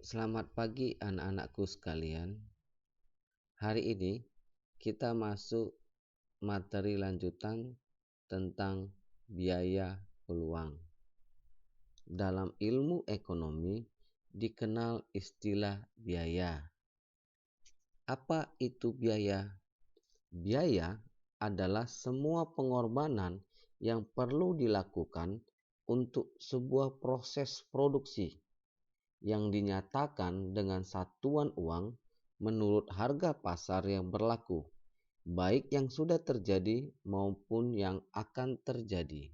Selamat pagi anak-anakku sekalian. Hari ini kita masuk materi lanjutan tentang biaya peluang. Dalam ilmu ekonomi dikenal istilah biaya. Apa itu biaya? Biaya adalah semua pengorbanan yang perlu dilakukan untuk sebuah proses produksi yang dinyatakan dengan satuan uang menurut harga pasar yang berlaku, baik yang sudah terjadi maupun yang akan terjadi.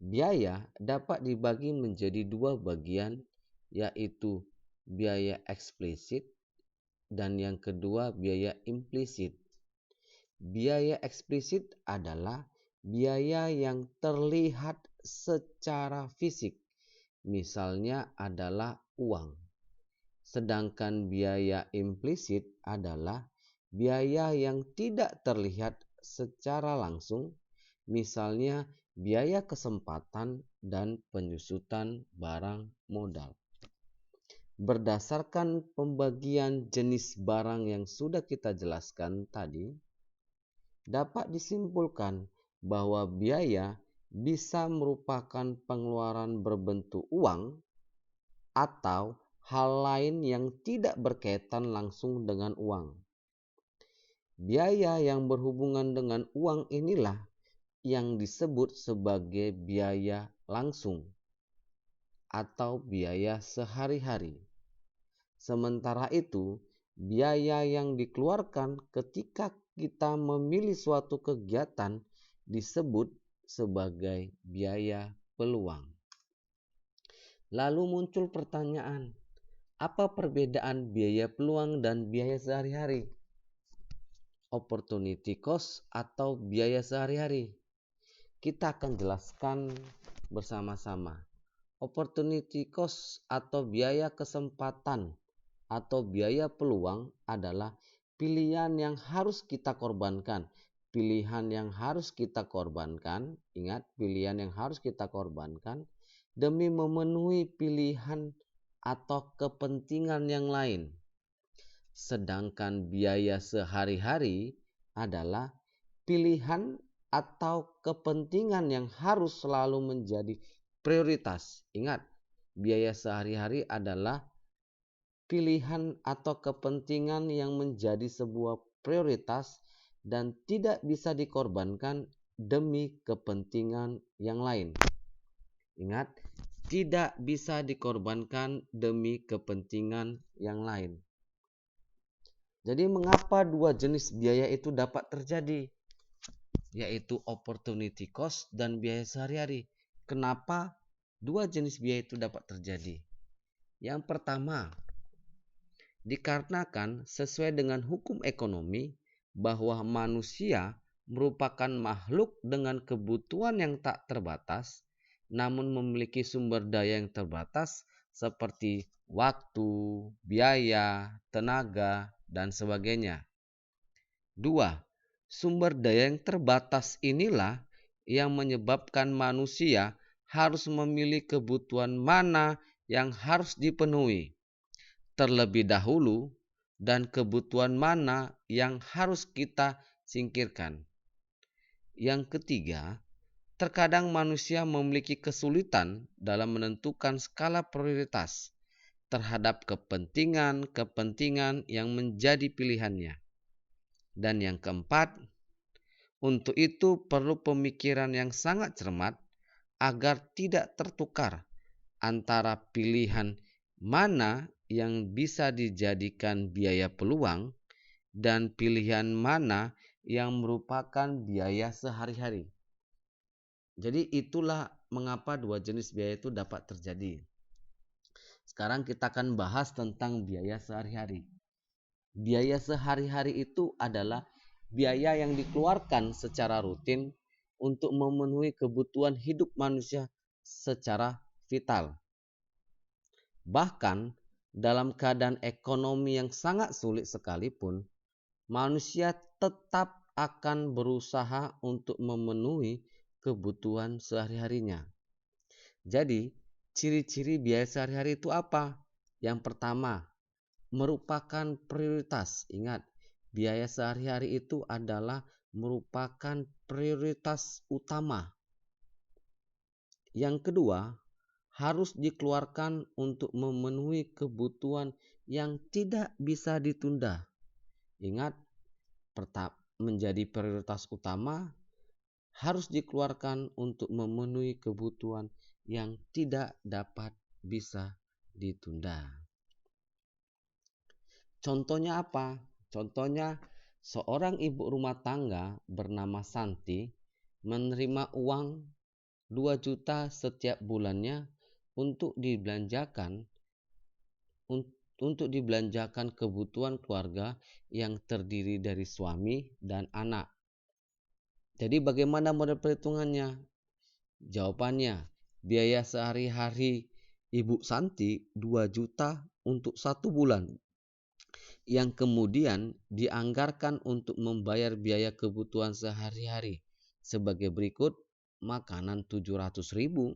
Biaya dapat dibagi menjadi dua bagian, yaitu biaya eksplisit dan yang kedua biaya implisit. Biaya eksplisit adalah biaya yang terlihat secara fisik, misalnya adalah uang. Sedangkan biaya implisit adalah biaya yang tidak terlihat secara langsung, misalnya biaya kesempatan dan penyusutan barang modal. Berdasarkan pembagian jenis barang yang sudah kita jelaskan tadi, dapat disimpulkan bahwa biaya bisa merupakan pengeluaran berbentuk uang atau hal lain yang tidak berkaitan langsung dengan uang. Biaya yang berhubungan dengan uang inilah yang disebut sebagai biaya langsung atau biaya sehari-hari. Sementara itu, biaya yang dikeluarkan ketika kita memilih suatu kegiatan disebut sebagai biaya peluang. Lalu muncul pertanyaan, apa perbedaan biaya peluang dan biaya sehari-hari? Opportunity cost atau biaya sehari-hari? Kita akan jelaskan bersama-sama. Opportunity cost atau biaya kesempatan atau biaya peluang adalah pilihan yang harus kita korbankan. Pilihan yang harus kita korbankan, ingat pilihan yang harus kita korbankan demi memenuhi pilihan atau kepentingan yang lain. Sedangkan biaya sehari-hari adalah pilihan atau kepentingan yang harus selalu menjadi prioritas. Ingat, biaya sehari-hari adalah pilihan atau kepentingan yang menjadi sebuah prioritas dan tidak bisa dikorbankan demi kepentingan yang lain. Ingat, tidak bisa dikorbankan demi kepentingan yang lain. Jadi mengapa dua jenis biaya itu dapat terjadi? Yaitu opportunity cost dan biaya sehari-hari. Kenapa dua jenis biaya itu dapat terjadi? Yang pertama, dikarenakan sesuai dengan hukum ekonomi bahwa manusia merupakan makhluk dengan kebutuhan yang tak terbatas, namun memiliki sumber daya yang terbatas seperti waktu, biaya, tenaga, dan sebagainya. 2. Sumber daya yang terbatas inilah yang menyebabkan manusia harus memilih kebutuhan mana yang harus dipenuhi terlebih dahulu dan kebutuhan mana yang harus kita singkirkan. Yang ketiga, terkadang manusia memiliki kesulitan dalam menentukan skala prioritas terhadap kepentingan-kepentingan yang menjadi pilihannya. Dan yang keempat, untuk itu perlu pemikiran yang sangat cermat agar tidak tertukar antara pilihan mana yang bisa dijadikan biaya peluang dan pilihan mana yang merupakan biaya sehari-hari. Jadi itulah mengapa dua jenis biaya itu dapat terjadi. Sekarang kita akan bahas tentang biaya sehari-hari. Biaya sehari-hari itu adalah biaya yang dikeluarkan secara rutin untuk memenuhi kebutuhan hidup manusia secara vital. Bahkan dalam keadaan ekonomi yang sangat sulit sekalipun, manusia tetap akan berusaha untuk memenuhi kebutuhan sehari-harinya. Jadi, ciri-ciri biaya sehari-hari itu apa? Yang pertama, merupakan prioritas. Ingat, biaya sehari-hari itu adalah merupakan prioritas utama. Yang kedua, harus dikeluarkan untuk memenuhi kebutuhan yang tidak bisa ditunda. Ingat, menjadi prioritas utama harus dikeluarkan untuk memenuhi kebutuhan yang tidak dapat bisa ditunda. Contohnya apa? Contohnya, seorang ibu rumah tangga bernama Santi menerima uang 2 juta setiap bulannya untuk dibelanjakan kebutuhan keluarga yang terdiri dari suami dan anak. Jadi bagaimana model perhitungannya? Jawabannya, biaya sehari-hari Ibu Santi 2 juta untuk 1 bulan, yang kemudian dianggarkan untuk membayar biaya kebutuhan sehari-hari sebagai berikut: makanan 700.000,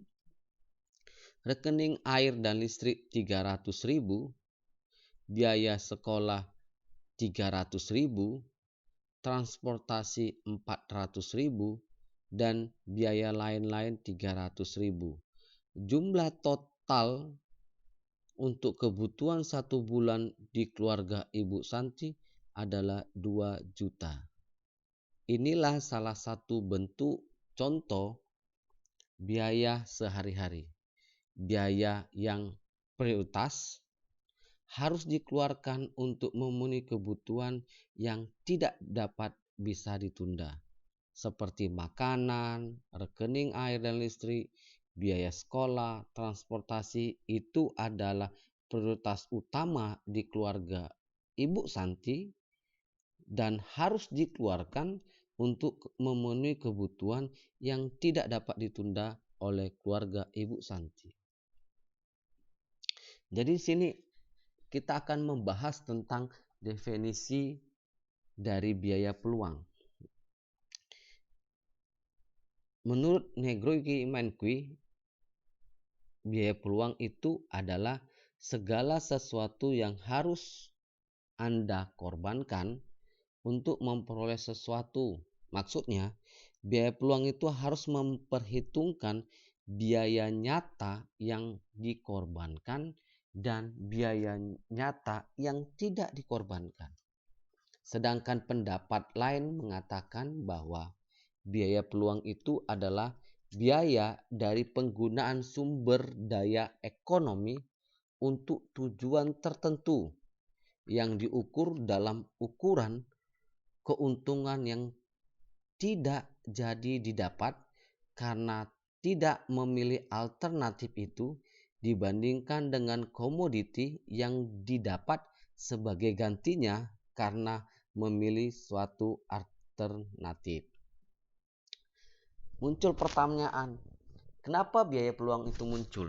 rekening air dan listrik 300.000, biaya sekolah 300.000, transportasi 400.000, dan biaya lain-lain 300.000. Jumlah total untuk kebutuhan 1 bulan di keluarga Ibu Santi adalah 2 juta. Inilah salah satu bentuk contoh biaya sehari-hari. Biaya yang prioritas harus dikeluarkan untuk memenuhi kebutuhan yang tidak dapat bisa ditunda, seperti makanan, rekening air dan listrik, biaya sekolah, transportasi. Itu adalah prioritas utama di keluarga Ibu Santi dan harus dikeluarkan untuk memenuhi kebutuhan yang tidak dapat ditunda oleh keluarga Ibu Santi. Jadi di sini kita akan membahas tentang definisi dari biaya peluang. Menurut Negroic Manqui, biaya peluang itu adalah segala sesuatu yang harus Anda korbankan untuk memperoleh sesuatu. Maksudnya, biaya peluang itu harus memperhitungkan biaya nyata yang dikorbankan dan biaya nyata yang tidak dikorbankan. Sedangkan pendapat lain mengatakan bahwa biaya peluang itu adalah biaya dari penggunaan sumber daya ekonomi untuk tujuan tertentu yang diukur dalam ukuran keuntungan yang tidak jadi didapat karena tidak memilih alternatif itu dibandingkan dengan komoditi yang didapat sebagai gantinya karena memilih suatu alternatif. Muncul pertanyaan, kenapa biaya peluang itu muncul?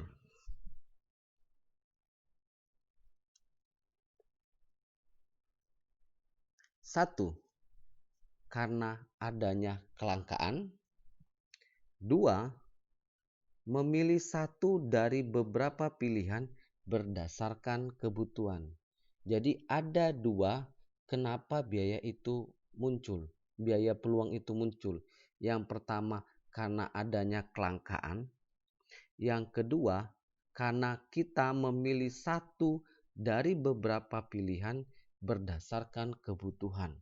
Satu, karena adanya kelangkaan. Dua, memilih satu dari beberapa pilihan berdasarkan kebutuhan. Jadi ada dua kenapa biaya itu muncul, biaya peluang itu muncul. Yang pertama karena adanya kelangkaan. Yang kedua karena kita memilih satu dari beberapa pilihan berdasarkan kebutuhan.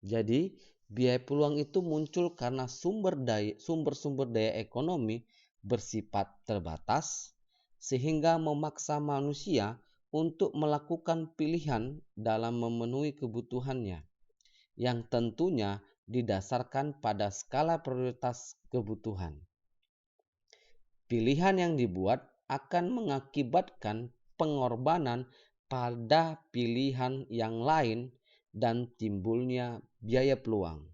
Jadi biaya peluang itu muncul karena sumber-sumber daya ekonomi bersifat terbatas sehingga memaksa manusia untuk melakukan pilihan dalam memenuhi kebutuhannya yang tentunya didasarkan pada skala prioritas kebutuhan. Pilihan yang dibuat akan mengakibatkan pengorbanan pada pilihan yang lain dan timbulnya biaya peluang.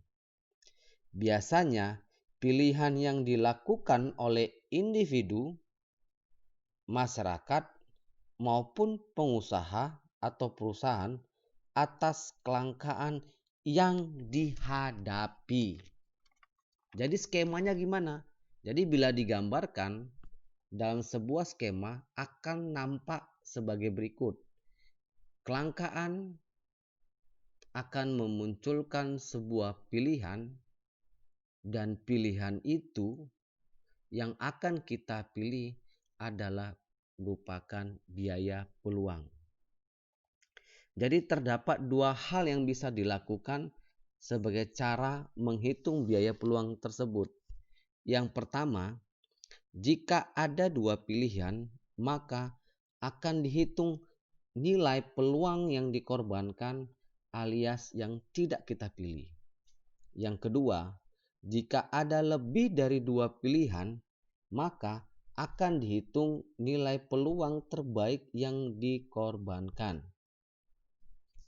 Biasanya pilihan yang dilakukan oleh individu, masyarakat, maupun pengusaha atau perusahaan atas kelangkaan yang dihadapi. Jadi skemanya gimana? Jadi bila digambarkan dalam sebuah skema akan nampak sebagai berikut. Kelangkaan akan memunculkan sebuah pilihan, dan pilihan itu yang akan kita pilih adalah merupakan biaya peluang. Jadi terdapat dua hal yang bisa dilakukan sebagai cara menghitung biaya peluang tersebut. Yang pertama, jika ada dua pilihan, maka akan dihitung nilai peluang yang dikorbankan alias yang tidak kita pilih. Yang kedua, jika ada lebih dari dua pilihan, maka akan dihitung nilai peluang terbaik yang dikorbankan.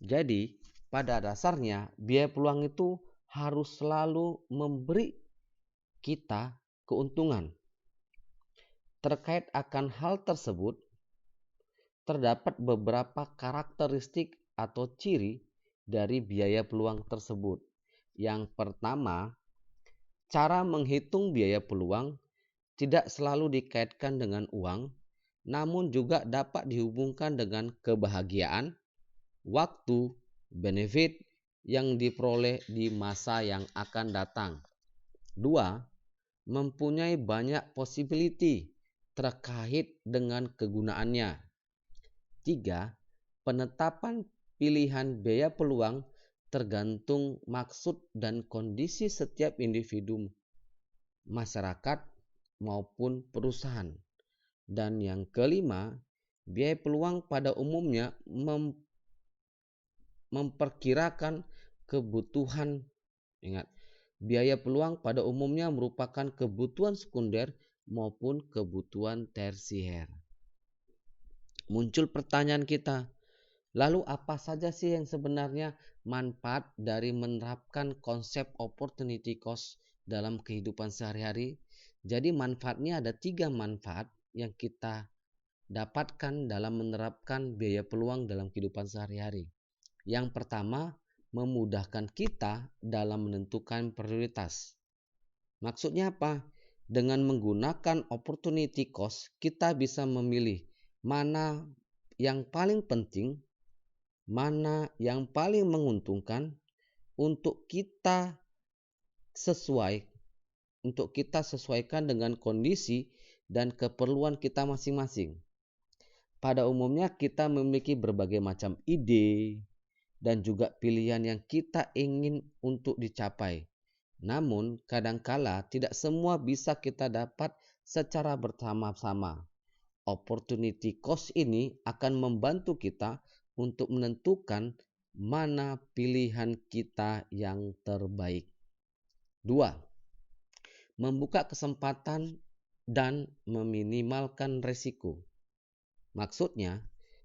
Jadi, pada dasarnya biaya peluang itu harus selalu memberi kita keuntungan. Terkait akan hal tersebut, terdapat beberapa karakteristik atau ciri dari biaya peluang tersebut. Yang pertama, cara menghitung biaya peluang tidak selalu dikaitkan dengan uang, namun juga dapat dihubungkan dengan kebahagiaan, waktu, benefit yang diperoleh di masa yang akan datang. 2. Mempunyai banyak possibility terkait dengan kegunaannya. 3. Penetapan pilihan biaya peluang tergantung maksud dan kondisi setiap individu, masyarakat, maupun perusahaan. Dan yang kelima, biaya peluang pada umumnya memperkirakan kebutuhan. Ingat, biaya peluang pada umumnya merupakan kebutuhan sekunder maupun kebutuhan tersier. Muncul pertanyaan kita, lalu apa saja sih yang sebenarnya manfaat dari menerapkan konsep opportunity cost dalam kehidupan sehari-hari? Jadi manfaatnya ada 3 manfaat yang kita dapatkan dalam menerapkan biaya peluang dalam kehidupan sehari-hari. Yang pertama, memudahkan kita dalam menentukan prioritas. Maksudnya apa? Dengan menggunakan opportunity cost, kita bisa memilih mana yang paling penting, mana yang paling menguntungkan untuk kita sesuaikan dengan kondisi dan keperluan kita masing-masing. Pada umumnya kita memiliki berbagai macam ide dan juga pilihan yang kita ingin untuk dicapai. Namun kadangkala tidak semua bisa kita dapat secara bersama-sama. Opportunity cost ini akan membantu kita untuk menentukan mana pilihan kita yang terbaik. 2. Membuka kesempatan dan meminimalkan risiko. Maksudnya,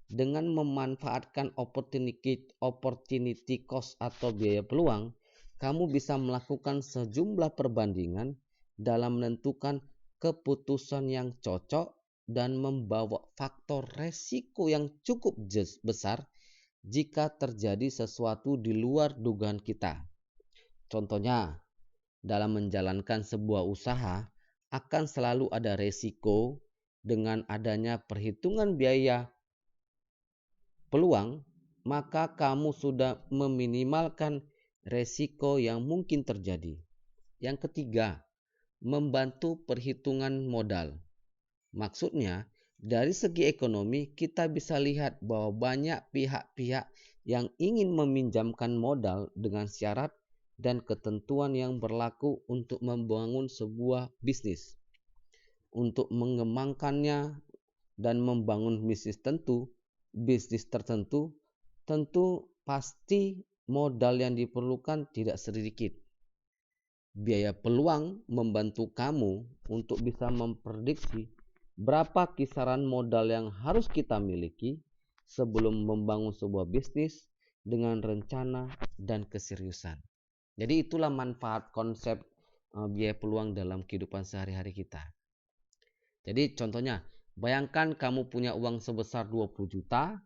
dengan memanfaatkan opportunity cost atau biaya peluang, kamu bisa melakukan sejumlah perbandingan dalam menentukan keputusan yang cocok dan membawa faktor resiko yang cukup besar jika terjadi sesuatu di luar dugaan kita. Contohnya, dalam menjalankan sebuah usaha akan selalu ada resiko. Dengan adanya perhitungan biaya peluang, maka kamu sudah meminimalkan resiko yang mungkin terjadi. Yang ketiga, membantu perhitungan modal. Maksudnya, dari segi ekonomi kita bisa lihat bahwa banyak pihak-pihak yang ingin meminjamkan modal dengan syarat dan ketentuan yang berlaku untuk membangun sebuah bisnis. Untuk mengembangkannya dan membangun bisnis tertentu, tentu pasti modal yang diperlukan tidak sedikit. Biaya peluang membantu kamu untuk bisa memprediksi berapa kisaran modal yang harus kita miliki sebelum membangun sebuah bisnis dengan rencana dan keseriusan. Jadi itulah manfaat konsep biaya peluang dalam kehidupan sehari-hari kita. Jadi contohnya, bayangkan kamu punya uang sebesar 20 juta,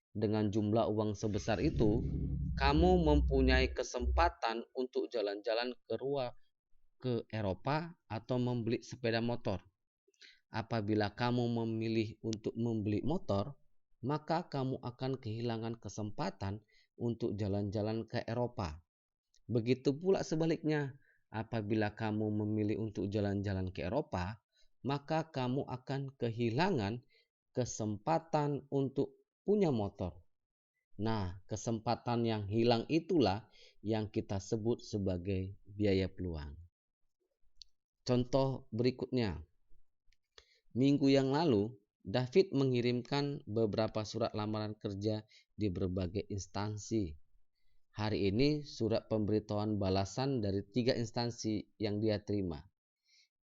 dengan jumlah uang sebesar itu, kamu mempunyai kesempatan untuk jalan-jalan ke Eropa atau membeli sepeda motor. apabila kamu memilih untuk membeli motor, maka kamu akan kehilangan kesempatan untuk jalan-jalan ke Eropa. Begitu pula sebaliknya, apabila kamu memilih untuk jalan-jalan ke Eropa, maka kamu akan kehilangan kesempatan untuk punya motor. Nah, kesempatan yang hilang itulah yang kita sebut sebagai biaya peluang. Contoh berikutnya. Minggu yang lalu, David mengirimkan beberapa surat lamaran kerja di berbagai instansi. Hari ini, surat pemberitahuan balasan dari 3 instansi yang dia terima.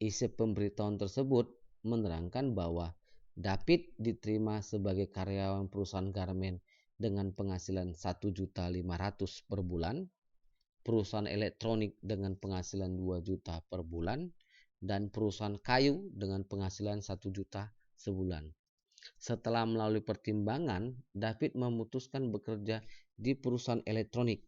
Isi pemberitahuan tersebut menerangkan bahwa David diterima sebagai karyawan perusahaan garmen dengan penghasilan 1.500.000 per bulan, perusahaan elektronik dengan penghasilan 2 juta per bulan, dan perusahaan kayu dengan penghasilan 1 juta sebulan. Setelah melalui pertimbangan, David memutuskan bekerja di perusahaan elektronik.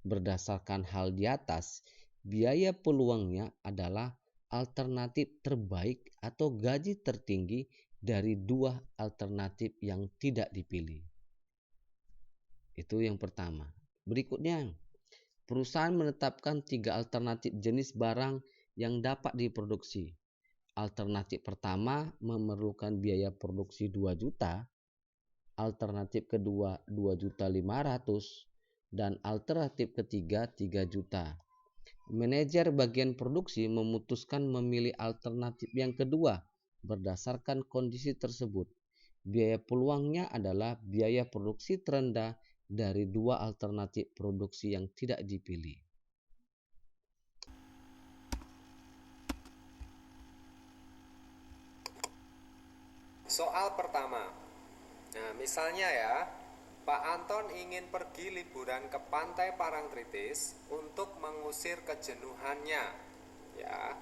Berdasarkan hal di atas, biaya peluangnya adalah alternatif terbaik atau gaji tertinggi dari 2 alternatif yang tidak dipilih. Itu yang pertama. Berikutnya, perusahaan menetapkan 3 alternatif jenis barang yang dapat diproduksi. Alternatif pertama memerlukan biaya produksi 2 juta, alternatif kedua 2.500.000, dan alternatif ketiga 3 juta. Manajer bagian produksi memutuskan memilih alternatif yang kedua berdasarkan kondisi tersebut. Biaya peluangnya adalah biaya produksi terendah dari 2 alternatif produksi yang tidak dipilih. Soal pertama. Nah, misalnya ya, Pak Anton ingin pergi liburan ke Pantai Parangtritis untuk mengusir kejenuhannya. Ya.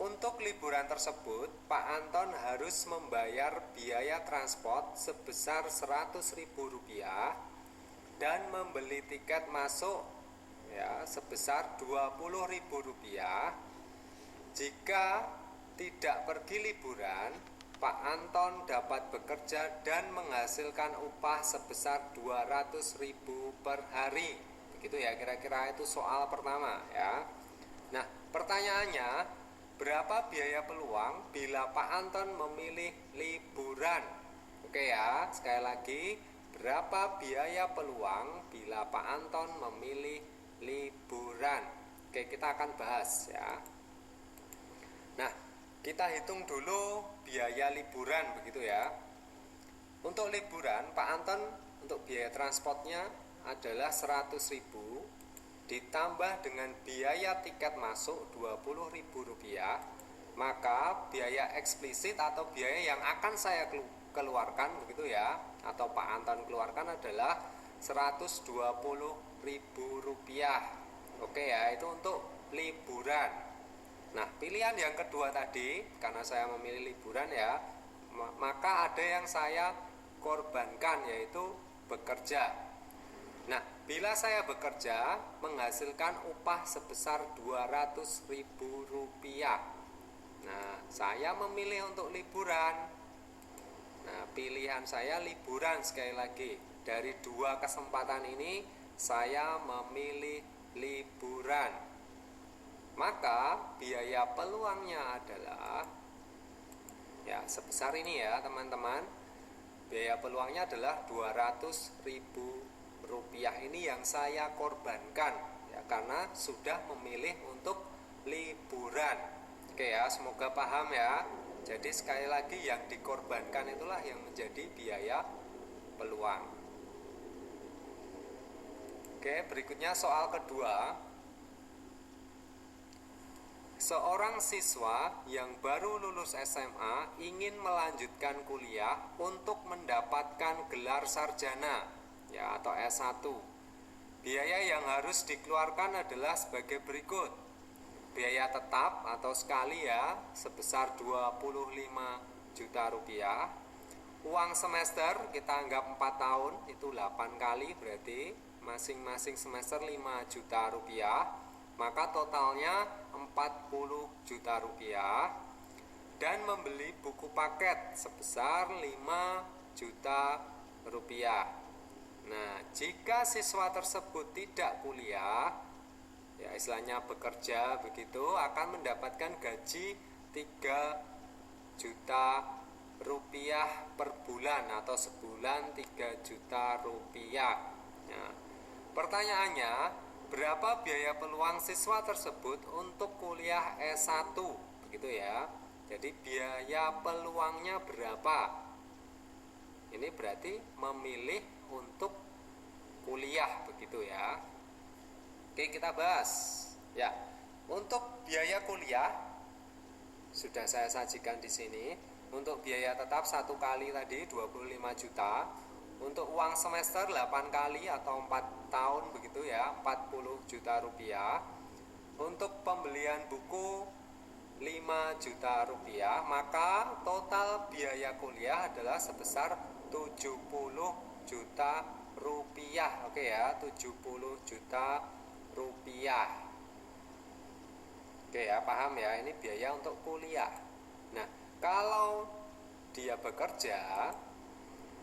Untuk liburan tersebut, Pak Anton harus membayar biaya transport sebesar Rp100.000 dan membeli tiket masuk ya sebesar Rp20.000. Jika tidak pergi liburan, Pak Anton dapat bekerja dan menghasilkan upah sebesar 200.000 per hari. Begitu ya kira-kira itu soal pertama ya. Nah, pertanyaannya, berapa biaya peluang bila Pak Anton memilih liburan? Oke ya, sekali lagi, berapa biaya peluang bila Pak Anton memilih liburan? Oke, kita akan bahas ya. Nah, kita hitung dulu biaya liburan begitu ya. Untuk liburan, Pak Anton untuk biaya transportnya adalah 100.000 ditambah dengan biaya tiket masuk Rp20.000, maka biaya eksplisit atau biaya yang akan saya keluarkan begitu ya, atau Pak Anton keluarkan adalah Rp120.000. Oke ya, itu untuk liburan. Nah, pilihan yang kedua tadi, karena saya memilih liburan ya, maka ada yang saya korbankan, yaitu bekerja. Nah, bila saya bekerja menghasilkan upah sebesar Rp200.000. Nah, saya memilih untuk liburan. Nah, pilihan saya liburan sekali lagi. Dari 2 kesempatan ini, saya memilih liburan. Maka biaya peluangnya adalah ya sebesar ini ya teman-teman. Biaya peluangnya adalah Rp200.000 ini yang saya korbankan ya, karena sudah memilih untuk liburan. Oke ya, semoga paham ya. Jadi sekali lagi yang dikorbankan itulah yang menjadi biaya peluang. Oke, berikutnya soal kedua. Seorang siswa yang baru lulus SMA ingin melanjutkan kuliah untuk mendapatkan gelar sarjana ya atau S1. Biaya yang harus dikeluarkan adalah sebagai berikut. Biaya tetap atau sekali ya sebesar Rp25 juta. Uang semester kita anggap 4 tahun itu 8 kali, berarti masing-masing semester Rp5 juta. Maka totalnya Rp40 juta. dan membeli buku paket sebesar 5 juta rupiah. Nah, jika siswa tersebut tidak kuliah, ya istilahnya bekerja begitu, akan mendapatkan gaji 3 juta rupiah per bulan atau sebulan 3 juta rupiah. Nah, pertanyaannya, berapa biaya peluang siswa tersebut untuk kuliah S1? Begitu ya. Jadi biaya peluangnya berapa? Ini berarti memilih untuk kuliah begitu ya. Oke, kita bahas. Ya, untuk biaya kuliah sudah saya sajikan di sini. Untuk biaya tetap 1 kali tadi 25 juta. Untuk uang semester 8 kali atau 4 tahun begitu ya, 40 juta rupiah. Untuk pembelian buku 5 juta rupiah, maka total biaya kuliah adalah sebesar 70 juta rupiah. Oke ya, 70 juta rupiah. Oke ya, paham ya, ini biaya untuk kuliah. Nah, kalau dia bekerja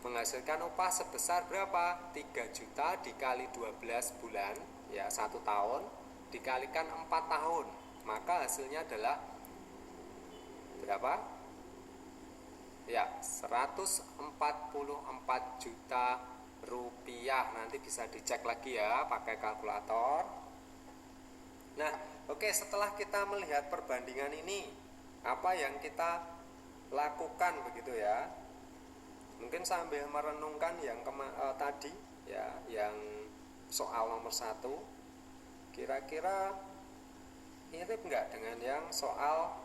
menghasilkan upah sebesar berapa? 3 juta dikali 12 bulan, ya 1 tahun, dikalikan 4 tahun. Maka hasilnya adalah berapa? Ya, 144 juta rupiah. Nanti bisa dicek lagi ya pakai kalkulator. Nah, oke, setelah kita melihat perbandingan ini, apa yang kita lakukan begitu ya? Mungkin sambil merenungkan yang tadi ya, yang soal nomor 1, kira-kira mirip nggak dengan yang soal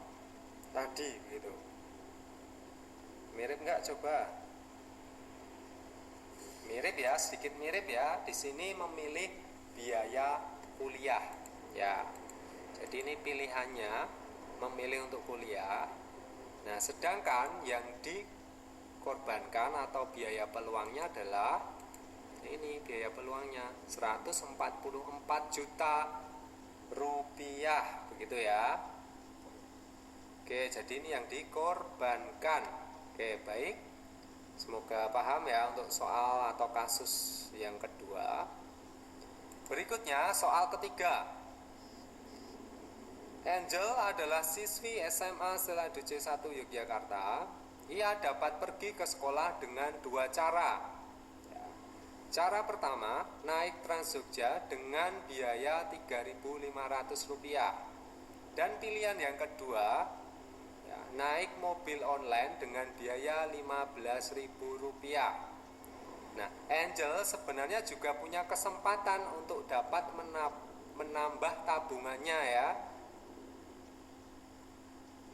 tadi gitu? Mirip nggak coba? Mirip ya, sedikit mirip ya. Di sini memilih biaya kuliah ya. Jadi ini pilihannya memilih untuk kuliah. Nah, sedangkan yang dikorbankan atau biaya peluangnya adalah ini biaya peluangnya 144 juta rupiah begitu ya. Oke, jadi ini yang dikorbankan. Oke, baik. Semoga paham ya untuk soal atau kasus yang kedua. Berikutnya soal ketiga. Angel adalah siswi SMA Seladu C1 Yogyakarta. Ia dapat pergi ke sekolah dengan 2 cara. Cara pertama, naik Trans Jogja dengan biaya Rp3.500. Dan pilihan yang kedua, naik mobil online dengan biaya Rp15.000. Nah, Angel sebenarnya juga punya kesempatan untuk dapat menambah tabungannya ya.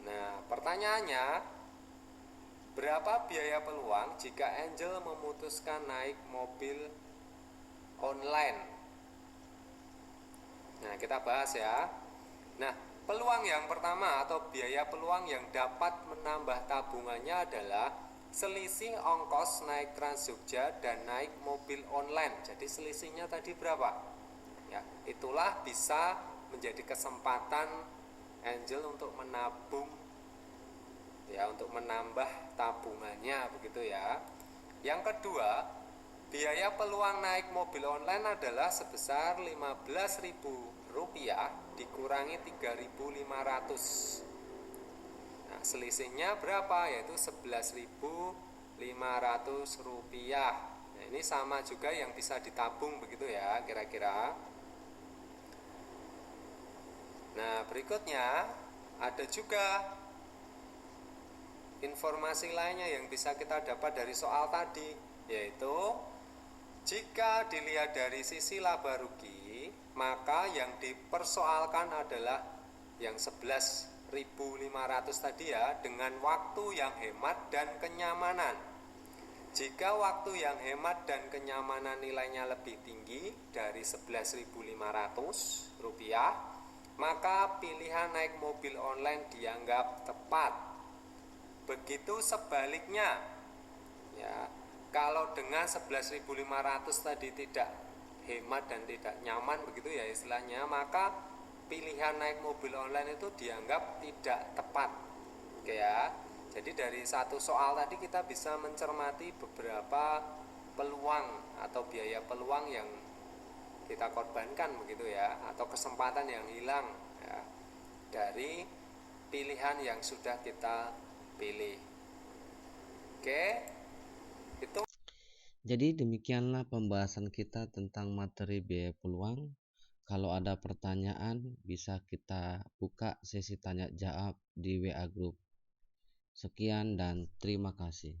Nah, pertanyaannya, berapa biaya peluang jika Angel memutuskan naik mobil online? Nah, kita bahas ya. Nah, peluang yang pertama atau biaya peluang yang dapat menambah tabungannya adalah selisih ongkos naik Trans Jogja dan naik mobil online. Jadi selisihnya tadi berapa? Ya, itulah bisa menjadi kesempatan Angel untuk menabung ya, untuk menambah tabungannya begitu ya. Yang kedua, biaya peluang naik mobil online adalah sebesar Rp15.000 dikurangi Rp3.500. Nah, selisihnya berapa? Yaitu Rp11.500. Nah, ini sama juga yang bisa ditabung begitu ya kira-kira. Nah, berikutnya ada juga informasi lainnya yang bisa kita dapat dari soal tadi, yaitu jika dilihat dari sisi laba rugi, maka yang dipersoalkan adalah yang 11.500 tadi ya, dengan waktu yang hemat dan kenyamanan. Jika waktu yang hemat dan kenyamanan nilainya lebih tinggi dari Rp11.500, maka pilihan naik mobil online dianggap tepat. Begitu sebaliknya ya, kalau dengan 11.500 tadi tidak hemat dan tidak nyaman begitu ya istilahnya, maka pilihan naik mobil online itu dianggap tidak tepat. Oke ya. Jadi dari satu soal tadi kita bisa mencermati beberapa peluang atau biaya peluang yang kita korbankan begitu ya, atau kesempatan yang hilang ya, dari pilihan yang sudah kita pilih. Oke, itu. Jadi demikianlah pembahasan kita tentang materi biaya peluang. Kalau ada pertanyaan, bisa kita buka sesi tanya jawab di WA Group. Sekian dan terima kasih.